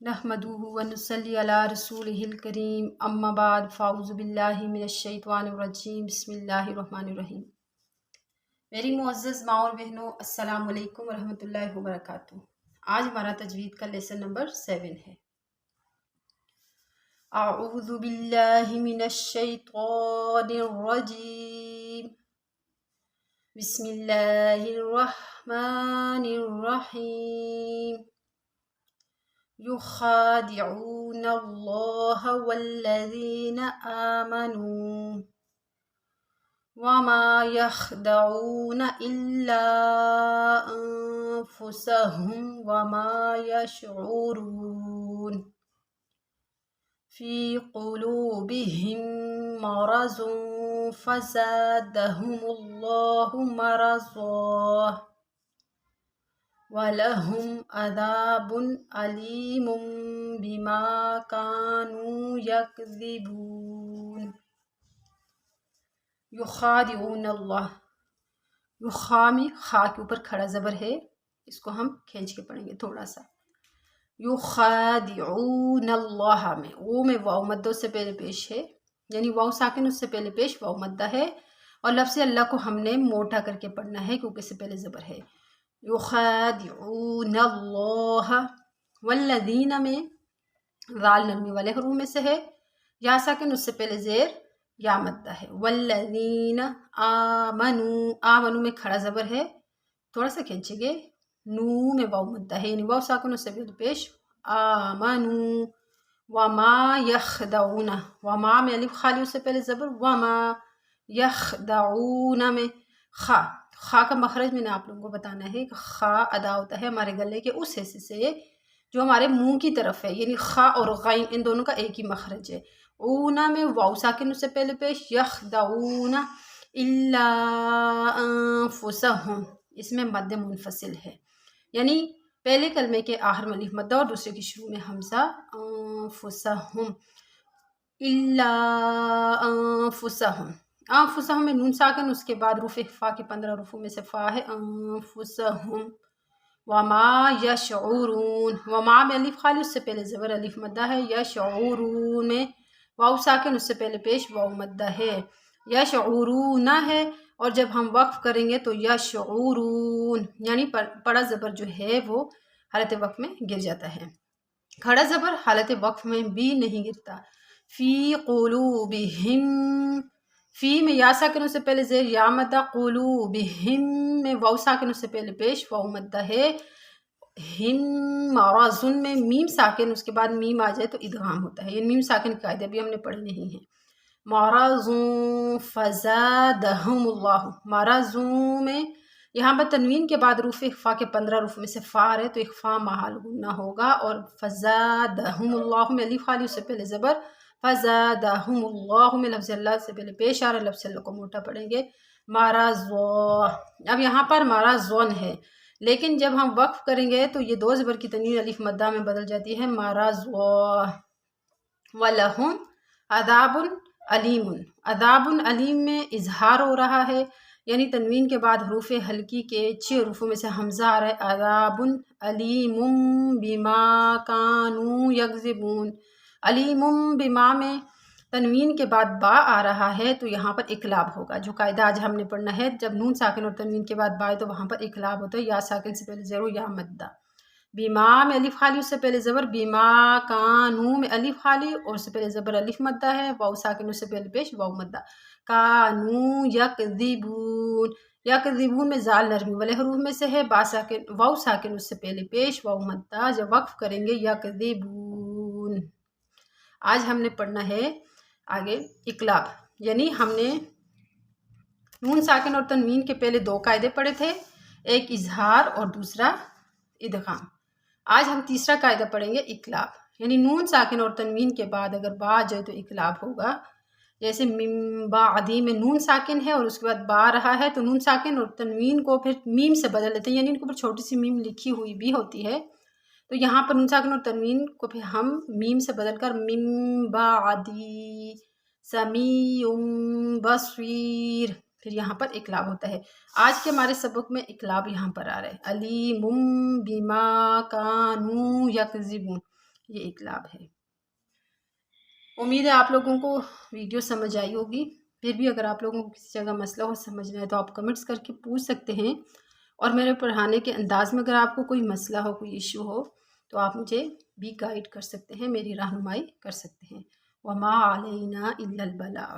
नहमदुहु व नुसल्ली अला रसूलिहिल करीम अम्मा बाद फ़ाउज़ु बिल्लाहि मिनश शैतानिर रजीम बिस्मिल्लाहिर रहमानिर रहीम। मेरी मुअज़्ज़ज़ माँ और बहनों, अस्सलामु अलैकुम व रहमतुल्लाहि व बरकातुहू। आज हमारा तजवीद का लेसन नंबर 7 है। अऊज़ु बिल्लाहि मिनश शैतानिर रजीम बिस्मिल्लाहिर रहमानिर रहीम। युखादिऊन अल्लाह वल्लज़ीन आमनू वमा यख़दऊन इल्ला अन्फुसहुम वमा यशऊरून फ़ी क़ुलूबिहिम मरज़ुन फ़ज़ादहुमुल्लाहु मरज़ा वलहुम अज़ाबुन अलीमुम बिमा कानू यकज़िबून। युखादिऊन अल्लाह, युखा में खा के ऊपर खड़ा ज़बर है, इसको हम खींच के पढ़ेंगे थोड़ा सा। युखादिऊन अल्लाह में वाव मद्दों से पहले पेश है, यानी वाव साकिन उससे पहले पेश वाव मद्दा है, और लफ्ज़ अल्लाह को हमने मोटा करके पढ़ना है क्योंकि इससे पहले ज़बर है। युखादिऊन अल्लाह, वल्लज़ीन में ज़ाल नरमी वाले हरूफ में से है, या साकिन उससे पहले ज़ेर या मद्दा है। वल्लज़ीन आमनू, आमनू में खड़ा ज़बर है, थोड़ा सा खींचेंगे। नू में वाव मद्दा है, यानी वाव साकिन उससे पहले पेश आमनू। वमा यख़दऊन, वमा में अलिफ खाली उससे पहले ज़बर, वमा यख़दऊन में खा का मखरज मैंने आप लोगों को बताना है कि खा अदा होता है हमारे गले के उस हिस्से से जो हमारे मुंह की तरफ है, यानी खा और गैन इन दोनों का एक ही मखरज है। ऊना में वाव साकिन उससे पहले पेश यख़दऊन इल्ला अन्फुसहुम, इसमें मद्द मुनफसिल है, यानी पहले कलमे के आखिर में अलिफ मद्दा और दूसरे की शुरू में हमज़ा। अन्फुसहुम इल्ला अन्फुसहुम, अन्फुसहुम में नून साकिन, उसके बाद रूफ़ फ़ा के 15 रूफ़ों में से फ़ा है। अन्फुसहुम। वमा यशऊरून, वमा में अलिफ खाली उससे पहले ज़बर अलिफ मद्दा है। यशऊरून में वाव साकिन उससे पहले पेश वाव मद्दा है। यशऊरून है, और जब हम वक्फ करेंगे तो यशऊरून, यानी पड़ा ज़बर जो है वो हालत वक्फ में गिर जाता है, खड़ा ज़बर हालत वक्फ में भी नहीं गिरता। फ़ी क़ुलूबिहिम, फ़ी में या साकिन उससे पहले ज़ेर या मद्दा, क़ुलूबिहिम में वाव साकिन उससे पहले पेश वाव मद्दा है। हिम मरज़ुन में मीम साकिन उसके बाद मीम आ जाए तो इदगाम होता है, ये मीम साकिन के कायदे भी हमने पढ़े नहीं हैं। मरज़ुन फ़ज़ादहुमुल्लाहु, मरज़ुन में यहाँ पर तनवीन के बाद रूफ़ फ़ा के 15 रूफ़ में से फ़ा है तो एक फ़ा महाल गुन्ना होगा, और फ़ज़ादहुमुल्लाहु में अलिफ खाली उससे पहले ज़बर, फ़ज़ादहुमुल्लाहु में लफ्ज़ अल्लाह से पहले पेश आ रहा है, लफ्ज़ अल्लाह को मोटा पढ़ेंगे। मरज़ा, अब यहाँ पर मरज़ुन है, लेकिन जब हम वक्फ करेंगे तो ये दो ज़बर की तनवीन अलिफ मद्दा में बदल जाती है। मरज़ा। वलहुम अज़ाबुन अलीमुन, अज़ाबुन अलीम में इजहार हो रहा है, यानी तनवीन के बाद हरूफ हल्की के 6 हरूफों में से हमज़ा आ रहा है। अज़ाबुन अलीमुम बिमा कानू यकज़िबून, अलीमुम बिमा में तनवीन के बाद बा आ रहा है तो यहाँ पर इकलाब होगा, जो कायदा आज हमने पढ़ना है। जब नून साकिन और तनवीन के बाद बा है तो वहाँ पर इकलाब होता है, या साकिन से पहले ज़ेरो या मद्दा। बीमा में अलिफ खाली उससे पहले ज़बर, बीमा कानू में अलिफ खाली और उससे पहले ज़बर अलिफ मद्दा है। वाव साकिन उससे पहले पेश वाव मद्दा। कानू यकज़िबून, यकज़िबून में ज़ाल नरमी वाले हरूफ में से है, बा साकिन वाव साकिन उससे पहले पेश वाव मद्दा। जब वक्फ करेंगे यकज़िबून। आज हमने पढ़ना है आगे इकलाब, यानी हमने नून साकिन और तनवीन के पहले 2 कायदे पढ़े थे, एक इजहार और दूसरा इदगाम। आज हम तीसरा कायदा पढ़ेंगे इकलाब, यानी नून साकिन और तनवीन के बाद अगर बा आ जाए तो इकलाब होगा। जैसे मिम बादी में नून साकिन है और उसके बाद बा रहा है तो नून साकिन और तनवीन को फिर मीम से बदल लेते हैं, यानी इनके ऊपर छोटी सी मीम लिखी हुई भी होती है, तो यहाँ पर नून साकिन और तनवीन को फिर हम मीम से बदल कर मिम बादी समीउम बसीर, फिर यहाँ पर इकलाब होता है। आज के हमारे सबक में इकलाब यहाँ पर आ रहा है। अलीमुम बिमा कानू यकज़िबून, یہ اقلاب ہے۔ امید ہے آپ لوگوں کو ویڈیو سمجھ آئی ہوگی۔ پھر بھی اگر آپ لوگوں کو کسی جگہ مسئلہ ہو سمجھنا ہے تو آپ کمنٹس کر کے پوچھ سکتے ہیں، اور میرے پڑھانے کے انداز میں اگر آپ کو کوئی مسئلہ ہو، کوئی ایشو ہو تو آپ مجھے بھی گائیڈ کر سکتے ہیں، میری رہنمائی کر سکتے ہیں۔ وما علینا الا البلاغ۔